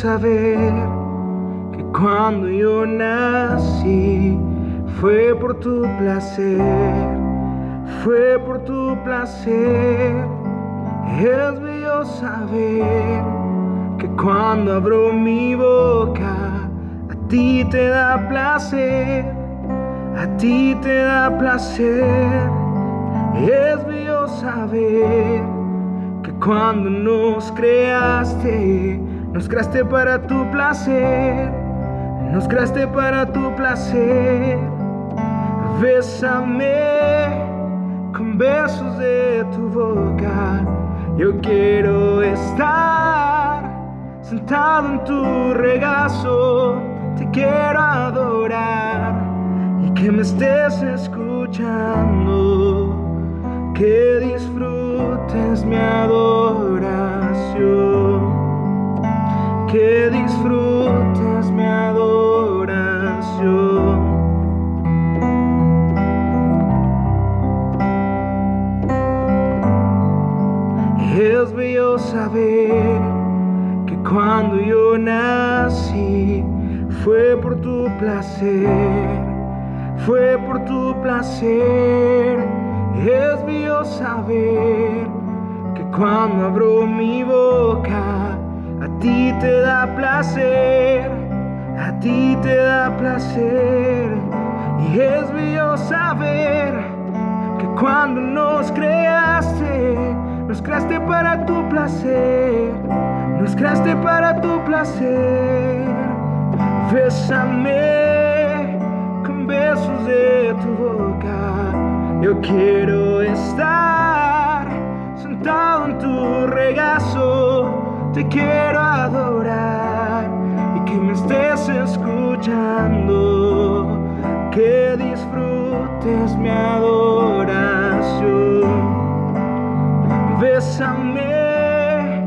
saber que cuando yo nací fue por tu placer, fue por tu placer. Es bello saber que cuando abro mi boca a ti te da placer, a ti te da placer. Es bello saber que cuando nos creaste para tu placer, nos creaste para tu placer. Bésame con besos de tu boca. Yo quiero estar sentado en tu regazo. Te quiero adorar y que me estés escuchando. Que disfrutes mi adoración, que disfrutes mi adoración. Es bello saber que cuando yo nací fue por tu placer, fue por tu placer. Es bello saber que cuando abro mi boca a ti te da placer, a ti te da placer. Y es bello saber que cuando nos creaste para tu placer, nos creaste para tu placer. Bésame con besos de tu boca. Yo quiero estar sentado en tu regazo. Te quiero adorar y que me estés escuchando. Que disfrutes mi adoración. Bésame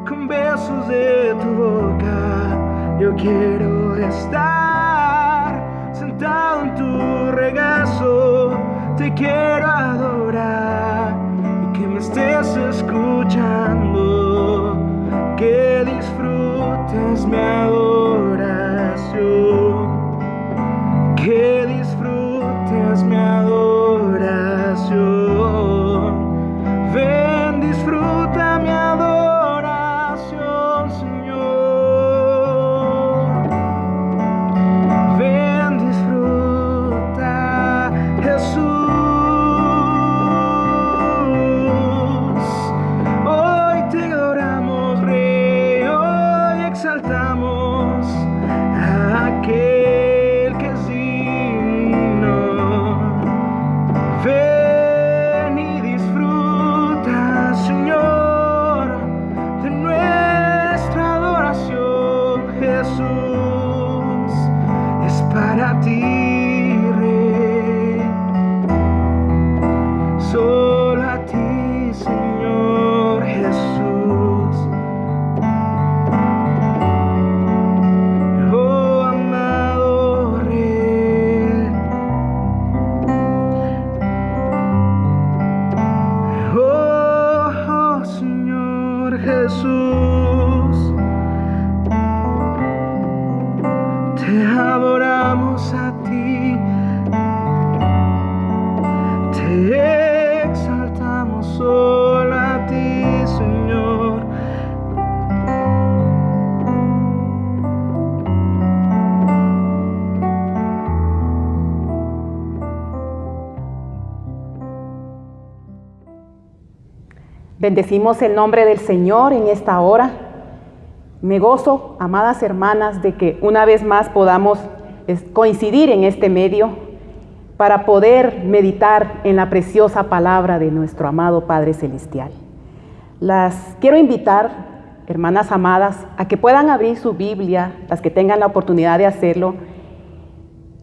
con besos de tu boca. Yo quiero estar sentado en tu regazo. Te quiero adorar y que me estés escuchando. Que disfrutes mi adoración. Que disfrutes mi adoración. Ven, disfruta mi adoración, Señor. Ven, disfruta, Jesús. Hoy te adoramos, Rey, hoy exaltamos a aquel que es digno. Ven y disfruta, Señor, de nuestra adoración. Jesús, es para ti, Rey, solo a ti, Señor Jesús. Oh, amado Rey, oh, Señor Jesús, te adoramos a ti, te exaltamos solo a ti, Señor. Bendecimos el nombre del Señor en esta hora. Me gozo, amadas hermanas, de que una vez más podamos coincidir en este medio para poder meditar en la preciosa palabra de nuestro amado Padre Celestial. Las quiero invitar, hermanas amadas, a que puedan abrir su Biblia, las que tengan la oportunidad de hacerlo,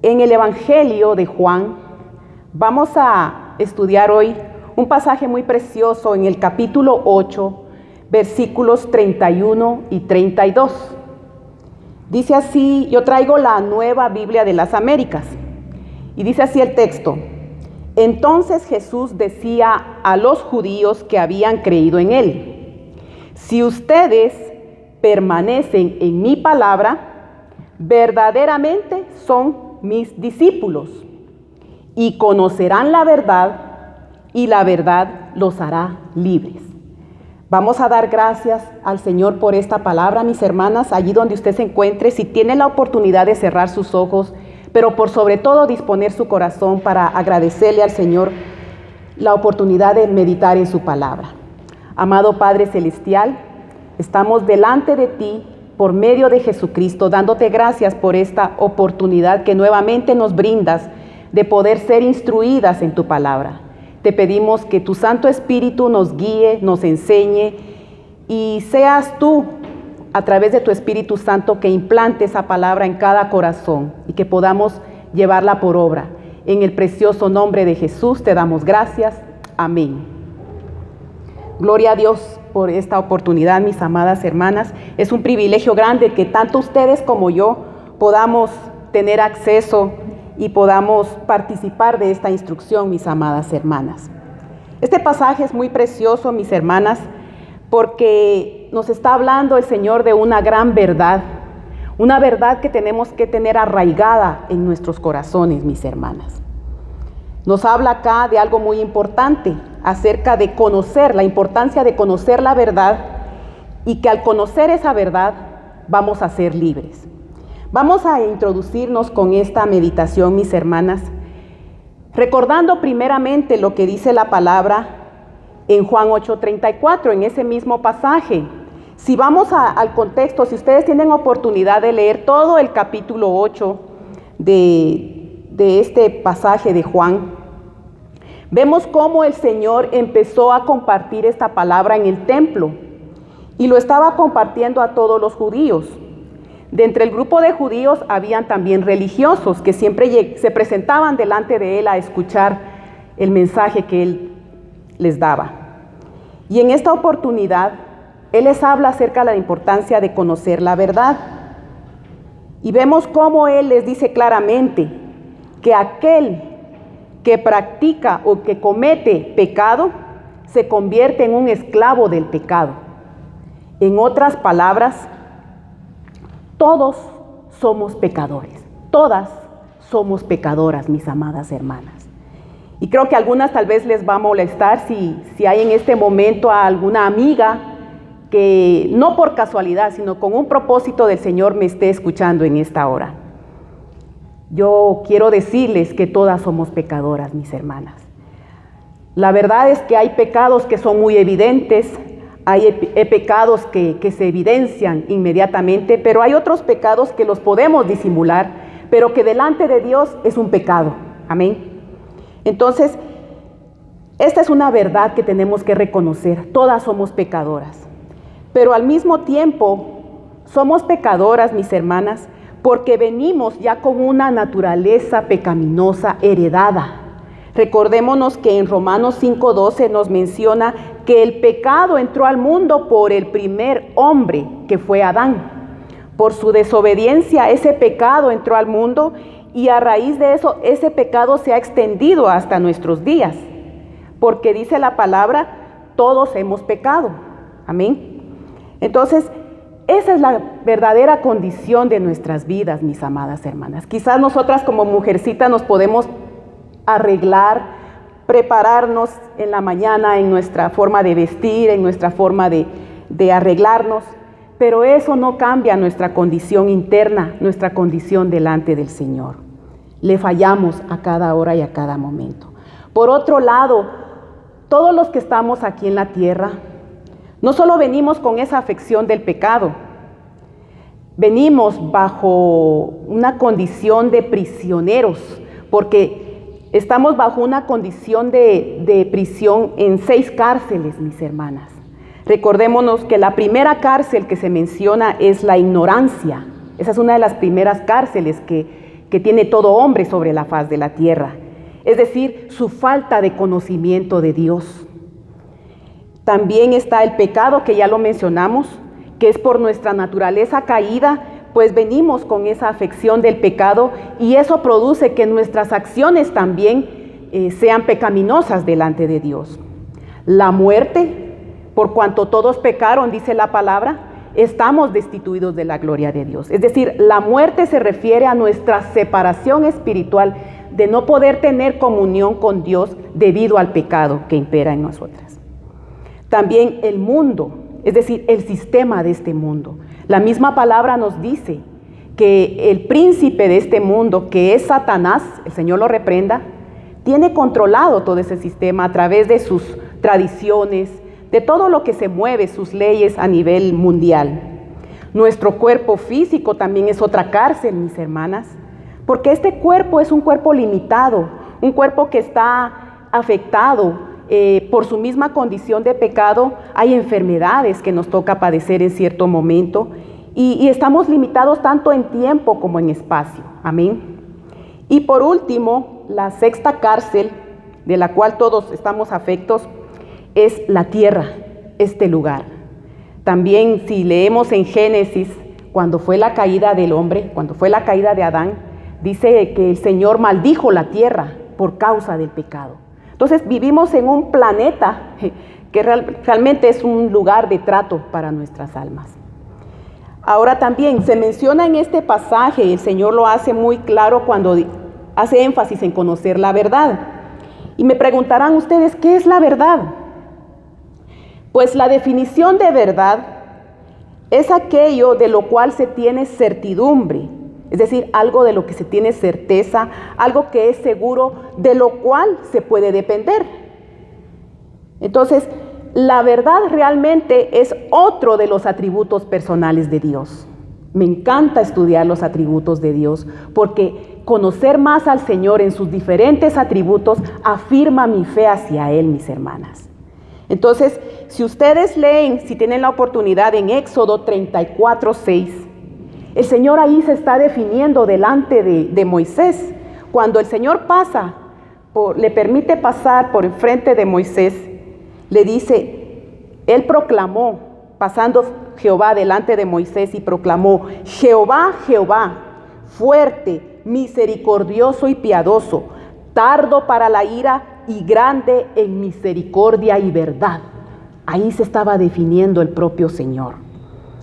en el Evangelio de Juan. Vamos a estudiar hoy un pasaje muy precioso en el capítulo 8, versículos 31 y 32. Dice así, yo traigo la Nueva Biblia de las Américas, y dice así el texto: entonces Jesús decía a los judíos que habían creído en él: si ustedes permanecen en mi palabra, verdaderamente son mis discípulos y conocerán la verdad y la verdad los hará libres. Vamos a dar gracias al Señor por esta palabra, mis hermanas, allí donde usted se encuentre, si tiene la oportunidad de cerrar sus ojos, pero por sobre todo disponer su corazón para agradecerle al Señor la oportunidad de meditar en su palabra. Amado Padre Celestial, estamos delante de ti por medio de Jesucristo, dándote gracias por esta oportunidad que nuevamente nos brindas de poder ser instruidas en tu palabra. Te pedimos que tu Santo Espíritu nos guíe, nos enseñe y seas tú, a través de tu Espíritu Santo, que implante esa palabra en cada corazón y que podamos llevarla por obra. En el precioso nombre de Jesús te damos gracias. Amén. Gloria a Dios por esta oportunidad, mis amadas hermanas. Es un privilegio grande que tanto ustedes como yo podamos tener acceso y podamos participar de esta instrucción, mis amadas hermanas. Este pasaje es muy precioso, mis hermanas, porque nos está hablando el Señor de una gran verdad, una verdad que tenemos que tener arraigada en nuestros corazones, mis hermanas. Nos habla acá de algo muy importante, acerca de conocer, la importancia de conocer la verdad, y que al conocer esa verdad vamos a ser libres. Vamos a introducirnos con esta meditación, mis hermanas, recordando primeramente lo que dice la palabra en Juan 8:34, en ese mismo pasaje. Si vamos al contexto, si ustedes tienen oportunidad de leer todo el capítulo 8 de este pasaje de Juan, vemos cómo el Señor empezó a compartir esta palabra en el templo y lo estaba compartiendo a todos los judíos. De entre el grupo de judíos habían también religiosos que siempre se presentaban delante de él a escuchar el mensaje que él les daba. Y en esta oportunidad, él les habla acerca de la importancia de conocer la verdad. Y vemos cómo él les dice claramente que aquel que practica o que comete pecado se convierte en un esclavo del pecado. En otras palabras, todos somos pecadores, todas somos pecadoras, mis amadas hermanas. Y creo que a algunas tal vez les va a molestar si hay en este momento a alguna amiga que no por casualidad, sino con un propósito del Señor me esté escuchando en esta hora. Yo quiero decirles que todas somos pecadoras, mis hermanas. La verdad es que hay pecados que son muy evidentes, hay pecados que se evidencian inmediatamente, pero hay otros pecados que los podemos disimular, pero que delante de Dios es un pecado. Amén. Entonces, esta es una verdad que tenemos que reconocer. Todas somos pecadoras, pero al mismo tiempo somos pecadoras, mis hermanas, porque venimos ya con una naturaleza pecaminosa heredada. Recordémonos que en Romanos 5:12 nos menciona que el pecado entró al mundo por el primer hombre, que fue Adán. Por su desobediencia, ese pecado entró al mundo y a raíz de eso, ese pecado se ha extendido hasta nuestros días. Porque dice la palabra, todos hemos pecado. Amén. Entonces, esa es la verdadera condición de nuestras vidas, mis amadas hermanas. Quizás nosotras como mujercitas nos podemos arreglar, prepararnos en la mañana en nuestra forma de vestir, en nuestra forma de arreglarnos, pero eso no cambia nuestra condición interna, nuestra condición delante del Señor. Le fallamos a cada hora y a cada momento. Por otro lado, todos los que estamos aquí en la tierra, no solo venimos con esa afección del pecado, venimos bajo una condición de prisioneros, porque estamos bajo una condición de prisión en 6 cárceles, mis hermanas. Recordémonos que la primera cárcel que se menciona es la ignorancia. Esa es una de las primeras cárceles que tiene todo hombre sobre la faz de la tierra. Es decir, su falta de conocimiento de Dios. También está el pecado, que ya lo mencionamos, que es por nuestra naturaleza caída, pues venimos con esa afección del pecado y eso produce que nuestras acciones también sean pecaminosas delante de Dios. La muerte, por cuanto todos pecaron, dice la palabra, estamos destituidos de la gloria de Dios. Es decir, la muerte se refiere a nuestra separación espiritual, de no poder tener comunión con Dios debido al pecado que impera en nosotras. También el mundo, es decir, el sistema de este mundo. La misma palabra nos dice que el príncipe de este mundo, que es Satanás, el Señor lo reprenda, tiene controlado todo ese sistema a través de sus tradiciones, de todo lo que se mueve, sus leyes a nivel mundial. Nuestro cuerpo físico también es otra cárcel, mis hermanas, porque este cuerpo es un cuerpo limitado, un cuerpo que está afectado por su misma condición de pecado. Hay enfermedades que nos toca padecer en cierto momento y estamos limitados tanto en tiempo como en espacio. Amén. Y por último, la sexta cárcel de la cual todos estamos afectos es la tierra, este lugar. También si leemos en Génesis, cuando fue la caída del hombre, cuando fue la caída de Adán, dice que el Señor maldijo la tierra por causa del pecado. Entonces vivimos en un planeta que realmente es un lugar de trato para nuestras almas. Ahora también se menciona en este pasaje, el Señor lo hace muy claro cuando hace énfasis en conocer la verdad. Y me preguntarán ustedes, ¿qué es la verdad? Pues la definición de verdad es aquello de lo cual se tiene certidumbre, es decir, algo de lo que se tiene certeza, algo que es seguro, de lo cual se puede depender. Entonces, la verdad realmente es otro de los atributos personales de Dios. Me encanta estudiar los atributos de Dios, porque conocer más al Señor en sus diferentes atributos afirma mi fe hacia Él, mis hermanas. Entonces, si ustedes leen, si tienen la oportunidad, en Éxodo 34:6, el Señor ahí se está definiendo delante de Moisés. Cuando el Señor le permite pasar por enfrente de Moisés, le dice, Él proclamó, pasando Jehová delante de Moisés, y proclamó: Jehová, Jehová, fuerte, misericordioso y piadoso, tardo para la ira y grande en misericordia y verdad. Ahí se estaba definiendo el propio Señor,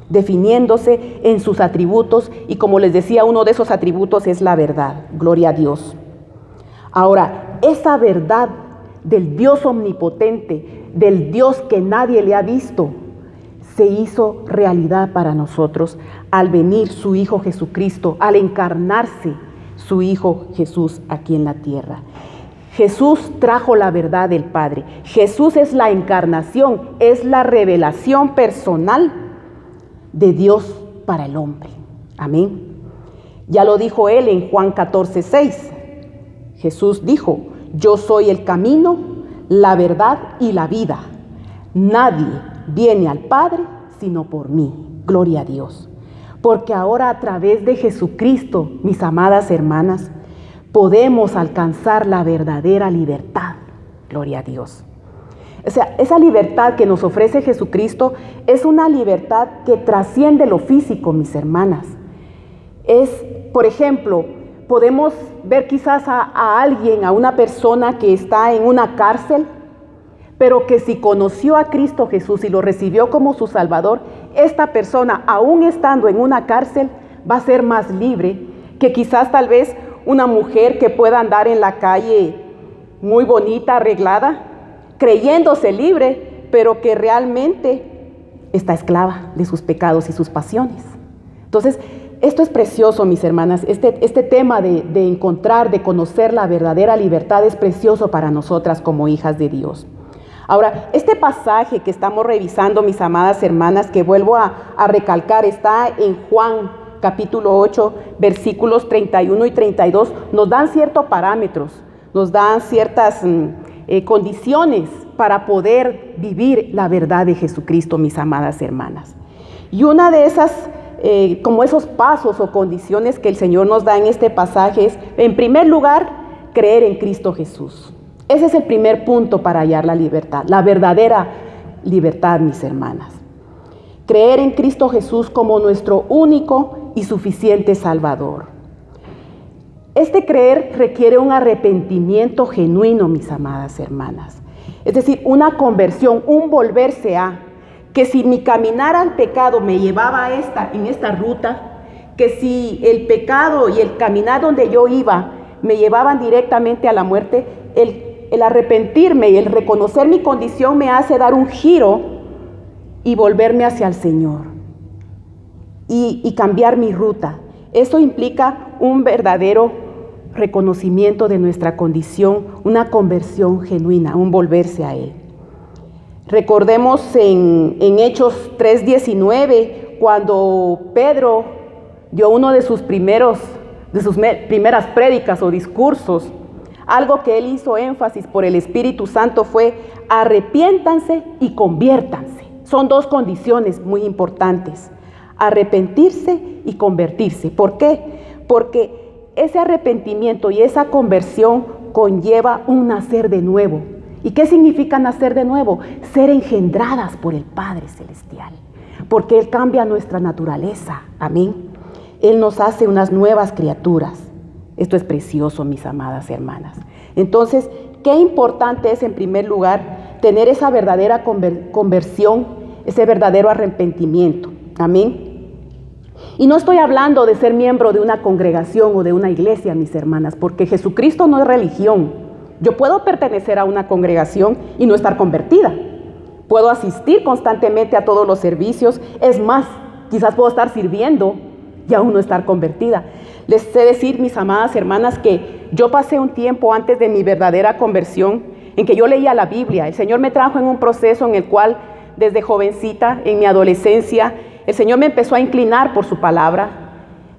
definiéndose en sus atributos, y como les decía, uno de esos atributos es la verdad. Gloria a Dios. Ahora, esa verdad del Dios omnipotente, del Dios que nadie le ha visto, se hizo realidad para nosotros al venir su Hijo Jesucristo, al encarnarse su Hijo Jesús aquí en la tierra. Jesús trajo la verdad del Padre. Jesús es la encarnación, es la revelación personal de Dios para el hombre. Amén. Ya lo dijo Él en Juan 14:6. Jesús dijo: yo soy el camino, la verdad y la vida. Nadie viene al Padre sino por mí. Gloria a Dios. Porque ahora, a través de Jesucristo, mis amadas hermanas, podemos alcanzar la verdadera libertad. Gloria a Dios. O sea, esa libertad que nos ofrece Jesucristo es una libertad que trasciende lo físico, mis hermanas. Es, por ejemplo, podemos ver quizás a alguien, a una persona que está en una cárcel, pero que si conoció a Cristo Jesús y lo recibió como su Salvador, esta persona, aún estando en una cárcel, va a ser más libre que quizás tal vez una mujer que pueda andar en la calle muy bonita, arreglada, creyéndose libre, pero que realmente está esclava de sus pecados y sus pasiones. Entonces, esto es precioso, mis hermanas. Este tema de encontrar, de conocer la verdadera libertad es precioso para nosotras como hijas de Dios. Ahora, este pasaje que estamos revisando, mis amadas hermanas, que vuelvo a recalcar, está en Juan capítulo 8, versículos 31 y 32, nos dan ciertos parámetros, nos dan ciertas condiciones para poder vivir la verdad de Jesucristo, mis amadas hermanas. Y una de esas, como esos pasos o condiciones que el Señor nos da en este pasaje es, en primer lugar, creer en Cristo Jesús. Ese es el primer punto para hallar la libertad, la verdadera libertad, mis hermanas. Creer en Cristo Jesús como nuestro único y suficiente Salvador. Este creer requiere un arrepentimiento genuino, mis amadas hermanas. Es decir, una conversión, un volverse a. que si mi caminar al pecado me llevaba en esta ruta, que si el pecado y el caminar donde yo iba me llevaban directamente a la muerte, el arrepentirme y el reconocer mi condición me hace dar un giro y volverme hacia el Señor y cambiar mi ruta. Eso implica un verdadero reconocimiento de nuestra condición, una conversión genuina, un volverse a Él. Recordemos en Hechos 3:19, cuando Pedro dio uno de sus primeras prédicas o discursos, algo que él hizo énfasis por el Espíritu Santo fue: arrepiéntanse y conviértanse. Son dos condiciones muy importantes: arrepentirse y convertirse. ¿Por qué? Porque ese arrepentimiento y esa conversión conlleva un nacer de nuevo. ¿Y qué significa nacer de nuevo? Ser engendradas por el Padre Celestial, porque Él cambia nuestra naturaleza. Amén. Él nos hace unas nuevas criaturas. Esto es precioso, mis amadas hermanas. Entonces, qué importante es, en primer lugar, tener esa verdadera conversión, ese verdadero arrepentimiento. Amén. Y no estoy hablando de ser miembro de una congregación o de una iglesia, mis hermanas, porque Jesucristo no es religión. Yo puedo pertenecer a una congregación y no estar convertida. Puedo asistir constantemente a todos los servicios. Es más, quizás puedo estar sirviendo y aún no estar convertida. Les sé decir, mis amadas hermanas, que yo pasé un tiempo antes de mi verdadera conversión en que yo leía la Biblia. El Señor me trajo en un proceso en el cual, desde jovencita, en mi adolescencia, el Señor me empezó a inclinar por su palabra.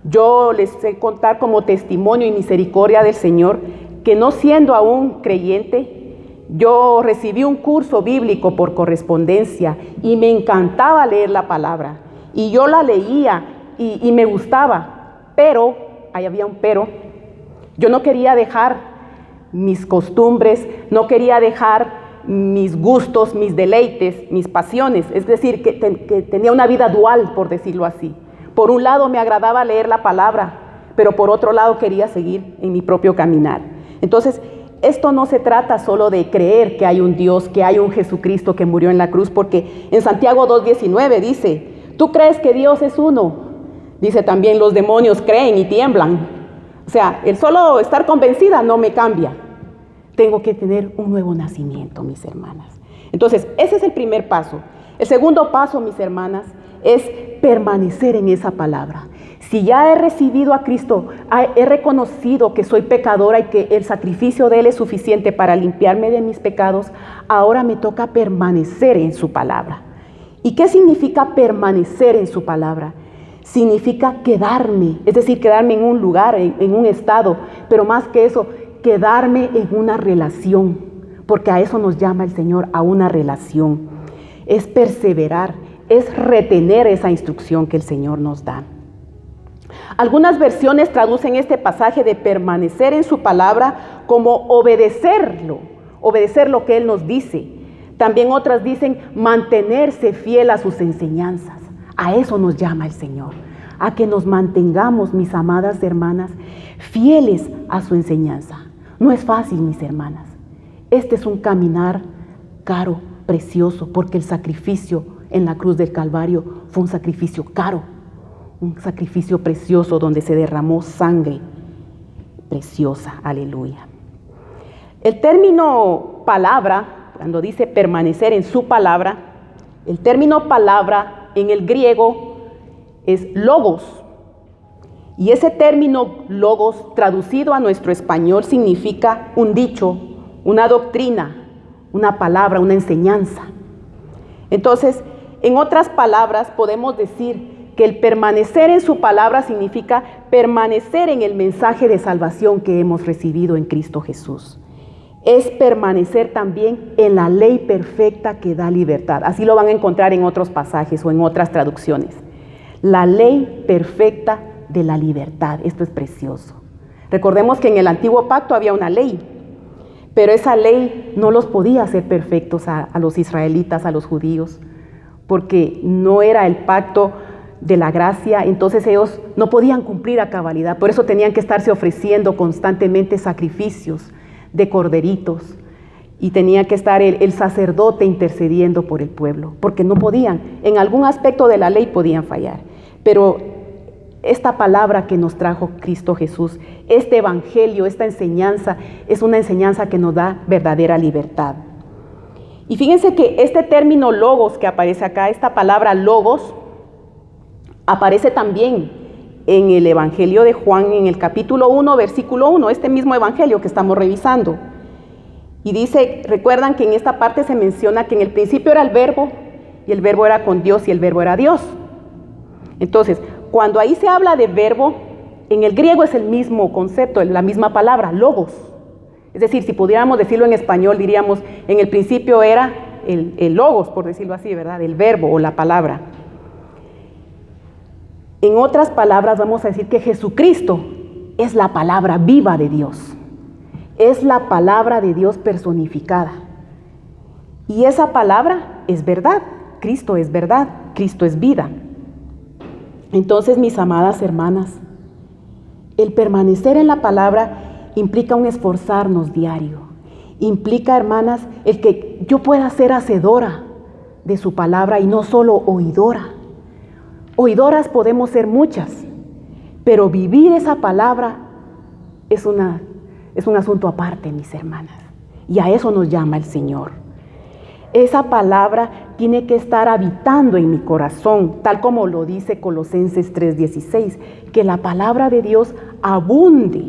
Yo les sé contar como testimonio y misericordia del Señor que, no siendo aún creyente, yo recibí un curso bíblico por correspondencia y me encantaba leer la palabra. Y yo la leía y me gustaba, pero, ahí había un pero, yo no quería dejar mis costumbres, no quería dejar mis gustos, mis deleites, mis pasiones. Es decir, que tenía una vida dual, por decirlo así. Por un lado me agradaba leer la palabra, pero por otro lado quería seguir en mi propio caminar. Entonces, esto no se trata solo de creer que hay un Dios, que hay un Jesucristo que murió en la cruz, porque en Santiago 2:19 dice: ¿tú crees que Dios es uno? Dice también: los demonios creen y tiemblan. O sea, el solo estar convencida no me cambia. Tengo que tener un nuevo nacimiento, mis hermanas. Entonces, ese es el primer paso. El segundo paso, mis hermanas, es permanecer en esa palabra. Si ya he recibido a Cristo, he reconocido que soy pecadora y que el sacrificio de Él es suficiente para limpiarme de mis pecados, ahora me toca permanecer en su palabra. ¿Y qué significa permanecer en su palabra? Significa quedarme, es decir, quedarme en un lugar, en un estado, pero más que eso, quedarme en una relación, porque a eso nos llama el Señor, a una relación. Es perseverar, es retener esa instrucción que el Señor nos da. Algunas versiones traducen este pasaje de permanecer en su palabra como obedecerlo, obedecer lo que Él nos dice. También otras dicen mantenerse fiel a sus enseñanzas. A eso nos llama el Señor, a que nos mantengamos, mis amadas hermanas, fieles a su enseñanza. No es fácil, mis hermanas. Este es un caminar caro, precioso, porque el sacrificio en la cruz del Calvario fue un sacrificio caro, un sacrificio precioso donde se derramó sangre preciosa. Aleluya. El término palabra, cuando dice permanecer en su palabra, el término palabra en el griego es logos. Y ese término logos, traducido a nuestro español, significa un dicho, una doctrina, una palabra, una enseñanza. Entonces, en otras palabras, podemos decir que el permanecer en su palabra significa permanecer en el mensaje de salvación que hemos recibido en Cristo Jesús. Es permanecer también en la ley perfecta que da libertad. Así lo van a encontrar en otros pasajes o en otras traducciones. La ley perfecta de la libertad. Esto es precioso. Recordemos que en el antiguo pacto había una ley, pero esa ley no los podía hacer perfectos a los israelitas, a los judíos, porque no era el pacto de la gracia. Entonces ellos no podían cumplir a cabalidad. Por eso tenían que estarse ofreciendo constantemente sacrificios de corderitos. y tenía que estar el sacerdote intercediendo por el pueblo, porque no podían, en algún aspecto de la ley podían fallar, pero esta palabra que nos trajo Cristo Jesús, este evangelio, esta enseñanza, es una enseñanza que nos da verdadera libertad. Y fíjense que este término logos que aparece acá, esta palabra logos, aparece también en el Evangelio de Juan, en el capítulo 1, versículo 1, este mismo evangelio que estamos revisando. Y dice, recuerdan que en esta parte se menciona que en el principio era el verbo, y el verbo era con Dios, y el verbo era Dios. Entonces, cuando ahí se habla de verbo, en el griego es el mismo concepto, la misma palabra, logos. Es decir, si pudiéramos decirlo en español, diríamos, en el principio era el logos, por decirlo así, ¿verdad? El verbo o la palabra. En otras palabras, vamos a decir que Jesucristo es la palabra viva de Dios. Es la palabra de Dios personificada. Y esa palabra es verdad. Cristo es verdad. Cristo es vida. Entonces, mis amadas hermanas, el permanecer en la palabra implica un esforzarnos diario. Implica, hermanas, el que yo pueda ser hacedora de su palabra y no solo oidora. Oidoras podemos ser muchas, pero vivir esa palabra es un asunto aparte, mis hermanas. Y a eso nos llama el Señor. Esa palabra tiene que estar habitando en mi corazón, tal como lo dice Colosenses 3:16, que la palabra de Dios abunde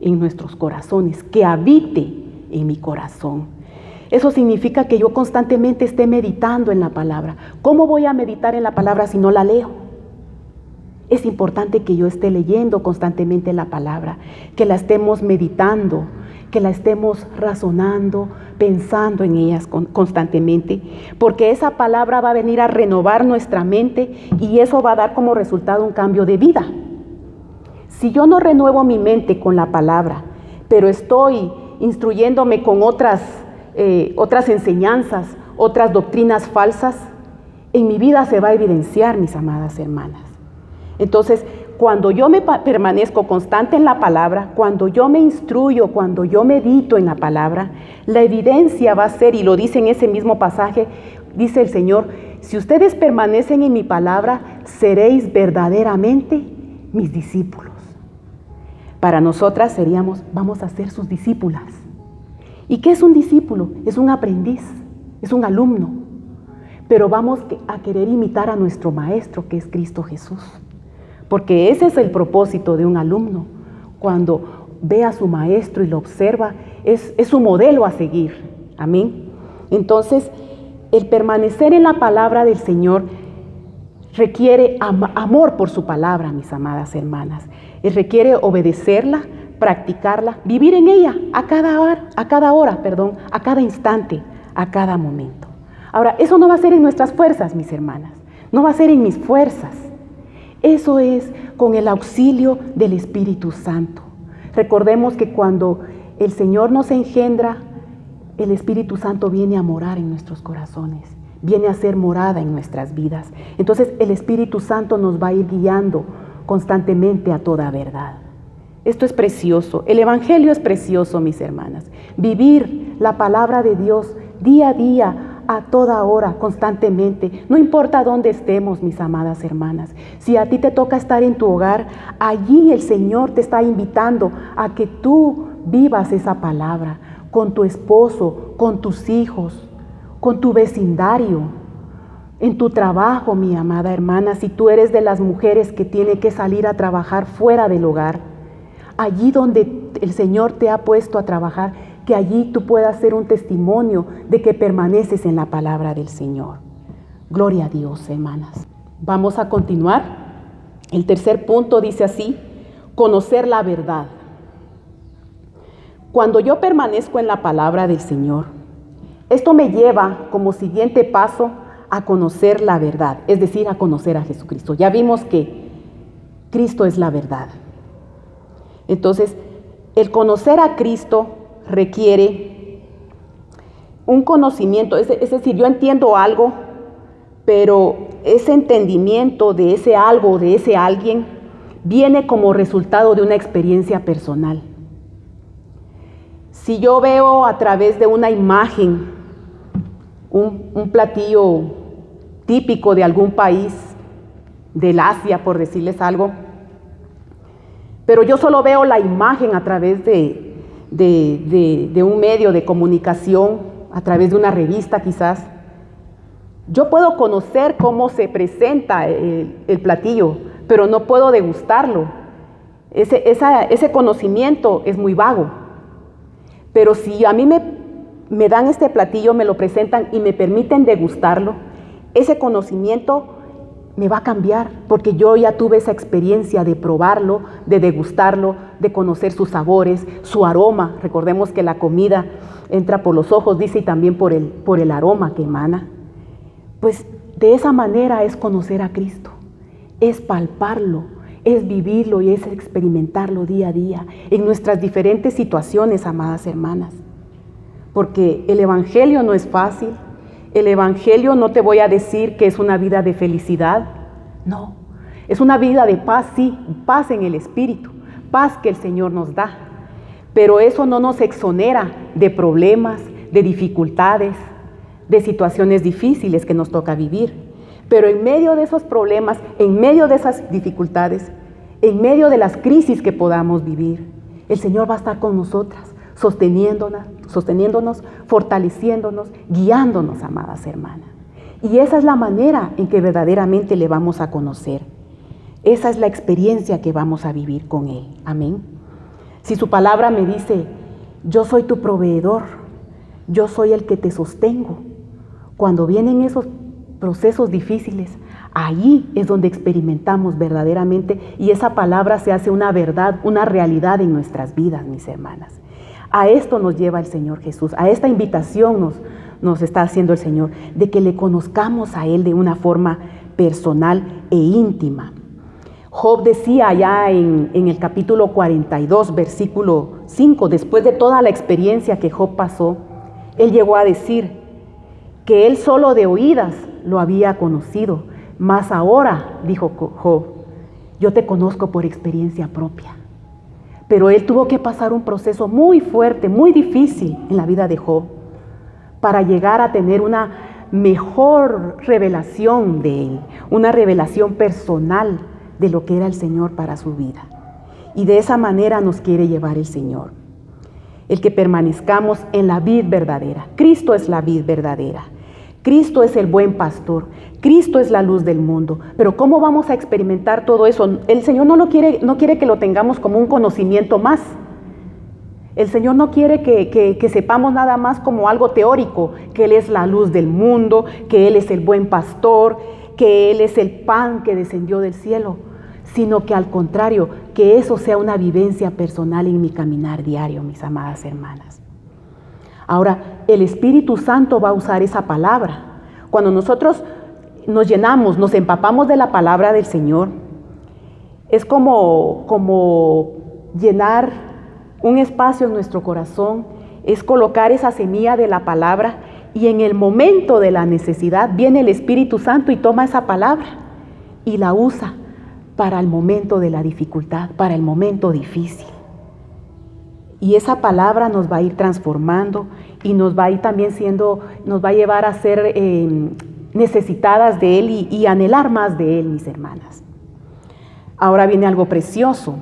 en nuestros corazones, que habite en mi corazón. Eso significa que yo constantemente esté meditando en la palabra. ¿Cómo voy a meditar en la palabra si no la leo? Es importante que yo esté leyendo constantemente la palabra, que la estemos meditando, que la estemos razonando, pensando en ellas constantemente, porque esa palabra va a venir a renovar nuestra mente y eso va a dar como resultado un cambio de vida. Si yo no renuevo mi mente con la palabra, pero estoy instruyéndome con otras enseñanzas, otras doctrinas falsas, en mi vida se va a evidenciar, mis amadas hermanas. Entonces, cuando yo me permanezco constante en la palabra, cuando yo me instruyo, cuando yo medito en la palabra, la evidencia va a ser, y lo dice en ese mismo pasaje, dice el Señor, si ustedes permanecen en mi palabra, seréis verdaderamente mis discípulos. Para nosotras vamos a ser sus discípulas. ¿Y qué es un discípulo? Es un aprendiz, es un alumno. Pero vamos a querer imitar a nuestro maestro, que es Cristo Jesús. Porque ese es el propósito de un alumno. Cuando ve a su maestro y lo observa, es su modelo a seguir. Amén. Entonces, el permanecer en la palabra del Señor requiere amor por su palabra, mis amadas hermanas. Requiere obedecerla, practicarla, vivir en ella a cada hora, a cada instante, a cada momento. Ahora, eso no va a ser en nuestras fuerzas, mis hermanas. No va a ser en mis fuerzas. Eso es con el auxilio del Espíritu Santo. Recordemos que cuando el Señor nos engendra, el Espíritu Santo viene a morar en nuestros corazones, viene a ser morada en nuestras vidas. Entonces el Espíritu Santo nos va a ir guiando constantemente a toda verdad. Esto es precioso, el Evangelio es precioso, mis hermanas. Vivir la palabra de Dios día a día, a toda hora, constantemente, no importa dónde estemos, mis amadas hermanas. Si a ti te toca estar en tu hogar, allí el Señor te está invitando a que tú vivas esa palabra con tu esposo, con tus hijos, con tu vecindario, en tu trabajo, mi amada hermana. Si tú eres de las mujeres que tiene que salir a trabajar fuera del hogar, allí donde el Señor te ha puesto a trabajar, que allí tú puedas ser un testimonio de que permaneces en la palabra del Señor. Gloria a Dios, hermanas. Vamos a continuar. El tercer punto dice así: conocer la verdad. Cuando yo permanezco en la palabra del Señor, esto me lleva como siguiente paso a conocer la verdad, es decir, a conocer a Jesucristo. Ya vimos que Cristo es la verdad. Entonces, el conocer a Cristo requiere un conocimiento, es decir, yo entiendo algo, pero ese entendimiento de ese algo, de ese alguien, viene como resultado de una experiencia personal. Si yo veo a través de una imagen un platillo típico de algún país, del Asia, por decirles algo, pero yo solo veo la imagen a través de un medio de comunicación, a través de una revista quizás, yo puedo conocer cómo se presenta el platillo, pero no puedo degustarlo. Ese conocimiento es muy vago. Pero si a mí me dan este platillo, me lo presentan y me permiten degustarlo, ese conocimiento me va a cambiar, porque yo ya tuve esa experiencia de probarlo, de degustarlo, de conocer sus sabores, su aroma. Recordemos que la comida entra por los ojos, dice, y también por el aroma que emana. Pues de esa manera es conocer a Cristo, es palparlo, es vivirlo y es experimentarlo día a día en nuestras diferentes situaciones, amadas hermanas. Porque el Evangelio no es fácil, el Evangelio no te voy a decir que es una vida de felicidad, no, es una vida de paz, sí, paz en el Espíritu, paz que el Señor nos da, pero eso no nos exonera de problemas, de dificultades, de situaciones difíciles que nos toca vivir. Pero en medio de esos problemas, en medio de esas dificultades, en medio de las crisis que podamos vivir, el Señor va a estar con nosotras, sosteniéndonos, fortaleciéndonos, guiándonos, amadas hermanas. Y esa es la manera en que verdaderamente le vamos a conocer. Esa es la experiencia que vamos a vivir con Él. Amén. Si su palabra me dice, yo soy tu proveedor, yo soy el que te sostengo, cuando vienen esos procesos difíciles, ahí es donde experimentamos verdaderamente y esa palabra se hace una verdad, una realidad en nuestras vidas, mis hermanas. A esto nos lleva el Señor Jesús, a esta invitación nos está haciendo el Señor, de que le conozcamos a Él de una forma personal e íntima. Job decía allá en el capítulo 42, versículo 5, después de toda la experiencia que Job pasó, él llegó a decir que él solo de oídas lo había conocido, mas ahora, dijo Job, yo te conozco por experiencia propia. Pero él tuvo que pasar un proceso muy fuerte, muy difícil en la vida de Job, para llegar a tener una mejor revelación de él, una revelación personal de lo que era el Señor para su vida. Y de esa manera nos quiere llevar el Señor. El que permanezcamos en la vid verdadera. Cristo es la vid verdadera. Cristo es el buen pastor. Cristo es la luz del mundo. Pero ¿cómo vamos a experimentar todo eso? El Señor no quiere que lo tengamos como un conocimiento más. El Señor no quiere que sepamos nada más como algo teórico, que Él es la luz del mundo, que Él es el buen pastor, que Él es el pan que descendió del cielo, sino que al contrario, que eso sea una vivencia personal en mi caminar diario, mis amadas hermanas. Ahora, el Espíritu Santo va a usar esa palabra. Cuando nosotros nos llenamos, nos empapamos de la palabra del Señor, es como llenar un espacio en nuestro corazón, es colocar esa semilla de la palabra y en el momento de la necesidad viene el Espíritu Santo y toma esa palabra y la usa para el momento de la dificultad, para el momento difícil. Y esa palabra nos va a ir transformando y nos va a ir también nos va a llevar a ser necesitadas de Él y anhelar más de Él, mis hermanas. Ahora viene algo precioso.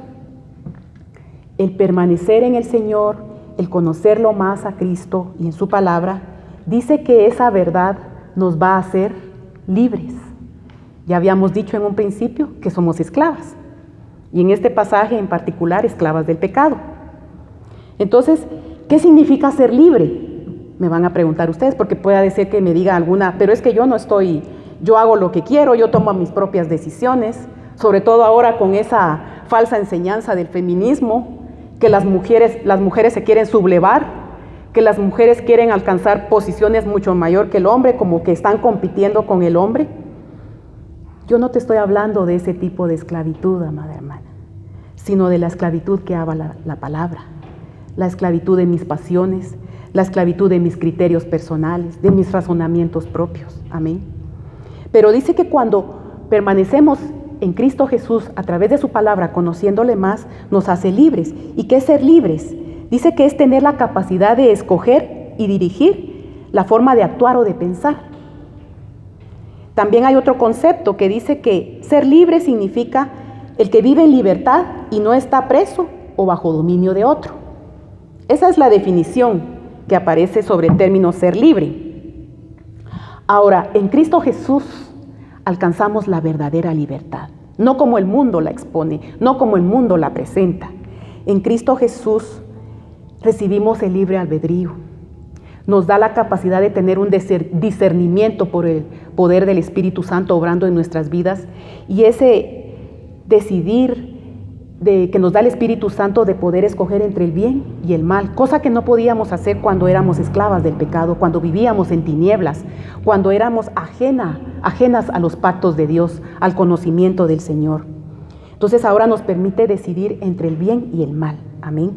El permanecer en el Señor, el conocerlo más a Cristo y en su palabra, dice que esa verdad nos va a hacer libres. Ya habíamos dicho en un principio que somos esclavas. Y en este pasaje en particular, esclavas del pecado. Entonces, ¿qué significa ser libre? Me van a preguntar ustedes, porque puede ser que me diga alguna, pero es que yo hago lo que quiero, yo tomo mis propias decisiones, sobre todo ahora con esa falsa enseñanza del feminismo, que las mujeres se quieren sublevar, que las mujeres quieren alcanzar posiciones mucho mayor que el hombre, como que están compitiendo con el hombre. Yo no te estoy hablando de ese tipo de esclavitud, amada hermana, sino de la esclavitud que habla la palabra. La esclavitud de mis pasiones, la esclavitud de mis criterios personales, de mis razonamientos propios. Amén. Pero dice que cuando permanecemos en Cristo Jesús a través de su palabra, conociéndole más, nos hace libres. ¿Y qué es ser libres? Dice que es tener la capacidad de escoger y dirigir la forma de actuar o de pensar. También hay otro concepto que dice que ser libre significa el que vive en libertad y no está preso o bajo dominio de otro. Esa es la definición que aparece sobre el término ser libre. Ahora, en Cristo Jesús alcanzamos la verdadera libertad, no como el mundo la expone, no como el mundo la presenta. En Cristo Jesús recibimos el libre albedrío. Nos da la capacidad de tener un discernimiento por el poder del Espíritu Santo obrando en nuestras vidas, y ese decidir que nos da el Espíritu Santo de poder escoger entre el bien y el mal, cosa que no podíamos hacer cuando éramos esclavas del pecado, cuando vivíamos en tinieblas, cuando éramos ajenas a los pactos de Dios, al conocimiento del Señor. Entonces ahora nos permite decidir entre el bien y el mal. Amén.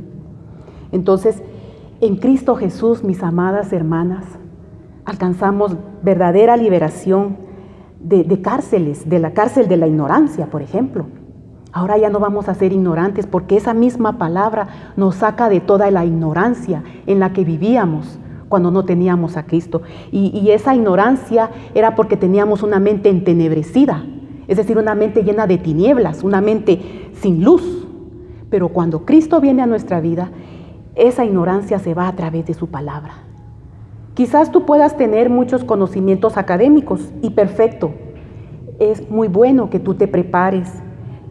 Entonces, en Cristo Jesús, mis amadas hermanas, alcanzamos verdadera liberación de cárceles, de la cárcel de la ignorancia, por ejemplo. Ahora ya no vamos a ser ignorantes porque esa misma palabra nos saca de toda la ignorancia en la que vivíamos cuando no teníamos a Cristo. Y esa ignorancia era porque teníamos una mente entenebrecida, es decir, una mente llena de tinieblas, una mente sin luz. Pero cuando Cristo viene a nuestra vida, esa ignorancia se va a través de su palabra. Quizás tú puedas tener muchos conocimientos académicos y perfecto. Es muy bueno que tú te prepares,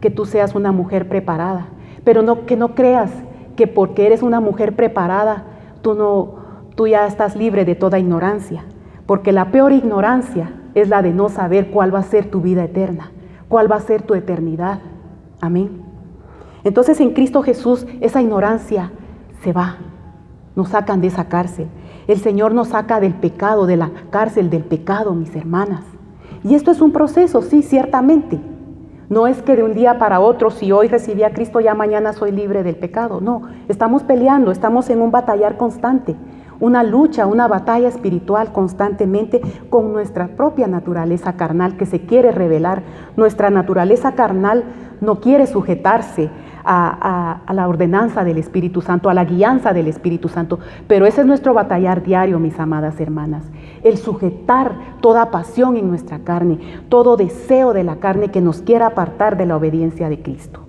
que tú seas una mujer preparada, pero que no creas que porque eres una mujer preparada, tú ya estás libre de toda ignorancia, porque la peor ignorancia es la de no saber cuál va a ser tu vida eterna, cuál va a ser tu eternidad. Amén. Entonces en Cristo Jesús esa ignorancia se va, nos sacan de esa cárcel. El Señor nos saca del pecado, de la cárcel del pecado, mis hermanas. Y esto es un proceso, sí, ciertamente. No es que de un día para otro, si hoy recibí a Cristo, ya mañana soy libre del pecado. No, estamos peleando, estamos en un batallar constante, una lucha, una batalla espiritual constantemente con nuestra propia naturaleza carnal que se quiere revelar. Nuestra naturaleza carnal no quiere sujetarse a la ordenanza del Espíritu Santo, a la guianza del Espíritu Santo, pero ese es nuestro batallar diario, mis amadas hermanas, el sujetar toda pasión en nuestra carne, todo deseo de la carne que nos quiera apartar de la obediencia de Cristo.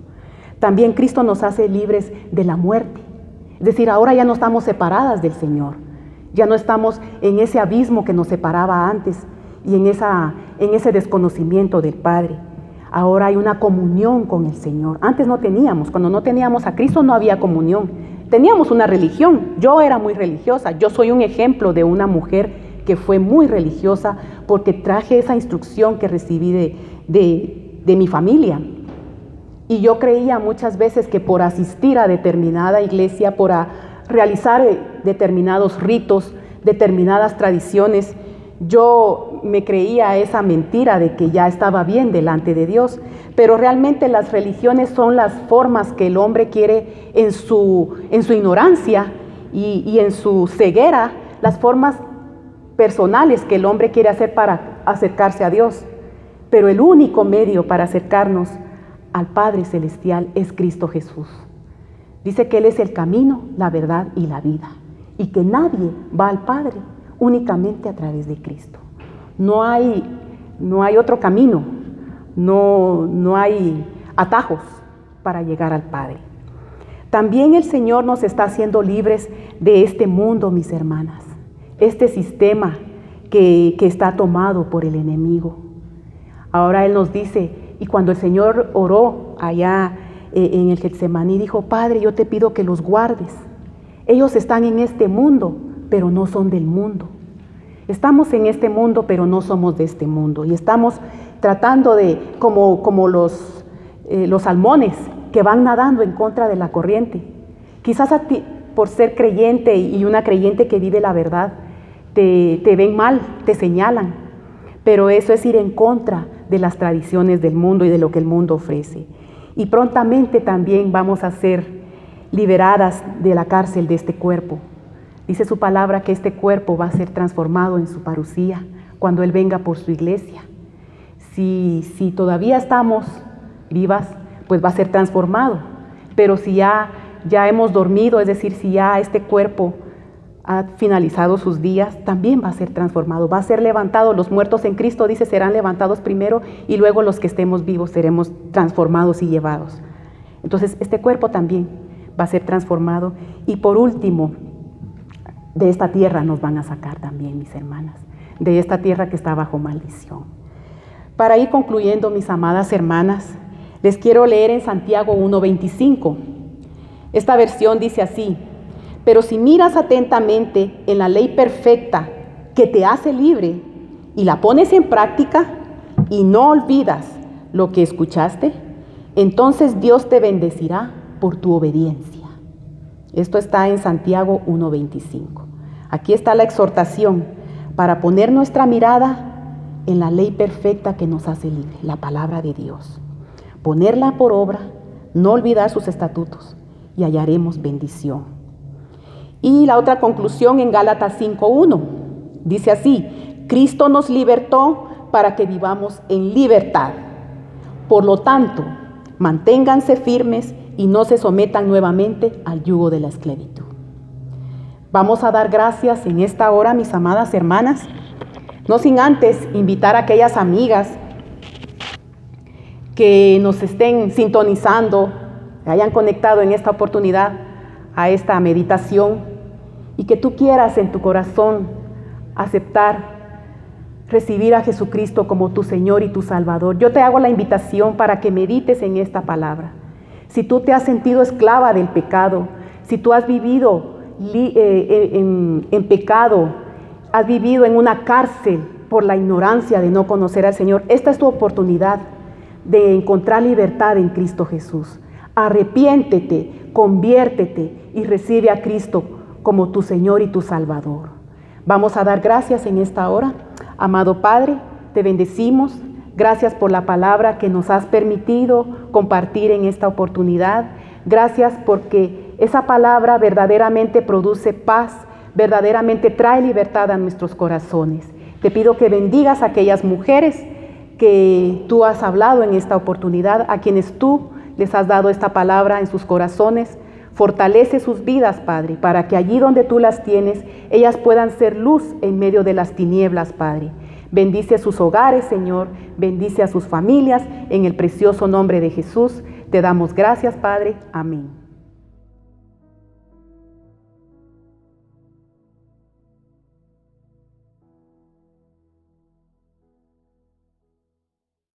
También Cristo nos hace libres de la muerte, es decir, ahora ya no estamos separadas del Señor, ya no estamos en ese abismo que nos separaba antes y en ese desconocimiento del Padre. Ahora hay una comunión con el Señor. Antes no teníamos, cuando no teníamos a Cristo no había comunión. Teníamos una religión, yo era muy religiosa, yo soy un ejemplo de una mujer que fue muy religiosa porque traje esa instrucción que recibí de mi familia. Y yo creía muchas veces que por asistir a determinada iglesia, por realizar determinados ritos, determinadas tradiciones, yo me creía esa mentira de que ya estaba bien delante de Dios, pero realmente las religiones son las formas que el hombre quiere en su ignorancia y en su ceguera, las formas personales que el hombre quiere hacer para acercarse a Dios. Pero el único medio para acercarnos al Padre Celestial es Cristo Jesús. Dice que Él es el camino, la verdad y la vida, y que nadie va al Padre únicamente a través de Cristo. No hay otro camino, no hay atajos para llegar al Padre. También el Señor nos está haciendo libres de este mundo, mis hermanas, este sistema que está tomado por el enemigo. Ahora Él nos dice, y cuando el Señor oró allá en el Getsemaní, dijo: Padre, yo te pido que los guardes. Ellos están en este mundo, pero no son del mundo. Estamos en este mundo, pero no somos de este mundo. Y estamos tratando de, como los salmones que van nadando en contra de la corriente. Quizás a ti, por ser creyente y una creyente que vive la verdad, te ven mal, te señalan. Pero eso es ir en contra de las tradiciones del mundo y de lo que el mundo ofrece. Y prontamente también vamos a ser liberadas de la cárcel de este cuerpo. Dice su palabra que este cuerpo va a ser transformado en su parucía cuando Él venga por su iglesia. Si todavía estamos vivas, pues va a ser transformado. Pero si ya ya hemos dormido, es decir, si ya este cuerpo ha finalizado sus días, también va a ser transformado, va a ser levantado. Los muertos en Cristo, dice, serán levantados primero y luego los que estemos vivos seremos transformados y llevados. Entonces, este cuerpo también va a ser transformado. Y por último, de esta tierra nos van a sacar también, mis hermanas, de esta tierra que está bajo maldición. Para ir concluyendo, mis amadas hermanas, les quiero leer en Santiago 1:25. Esta versión dice así: pero si miras atentamente en la ley perfecta que te hace libre y la pones en práctica y no olvidas lo que escuchaste, entonces Dios te bendecirá por tu obediencia. Esto está en Santiago 1:25. Aquí está la exhortación para poner nuestra mirada en la ley perfecta que nos hace libre, la palabra de Dios. Ponerla por obra, no olvidar sus estatutos y hallaremos bendición. Y la otra conclusión en Gálatas 5:1 dice así: Cristo nos libertó para que vivamos en libertad. Por lo tanto, manténganse firmes y no se sometan nuevamente al yugo de la esclavitud. Vamos a dar gracias en esta hora, mis amadas hermanas, no sin antes invitar a aquellas amigas que nos estén sintonizando, que hayan conectado en esta oportunidad a esta meditación, y que tú quieras en tu corazón aceptar, recibir a Jesucristo como tu Señor y tu Salvador. Yo te hago la invitación para que medites en esta palabra. Si tú te has sentido esclava del pecado, si tú has vivido en pecado, has vivido en una cárcel por la ignorancia de no conocer al Señor, esta es tu oportunidad de encontrar libertad en Cristo Jesús. Arrepiéntete, conviértete y recibe a Cristo como tu Señor y tu Salvador. Vamos a dar gracias en esta hora. Amado Padre, te bendecimos. Gracias por la palabra que nos has permitido compartir en esta oportunidad. Gracias porque esa palabra verdaderamente produce paz, verdaderamente trae libertad a nuestros corazones. Te pido que bendigas a aquellas mujeres que tú has hablado en esta oportunidad, a quienes tú les has dado esta palabra en sus corazones. Fortalece sus vidas, Padre, para que allí donde tú las tienes, ellas puedan ser luz en medio de las tinieblas, Padre. Bendice sus hogares, Señor, bendice a sus familias, en el precioso nombre de Jesús. Te damos gracias, Padre. Amén.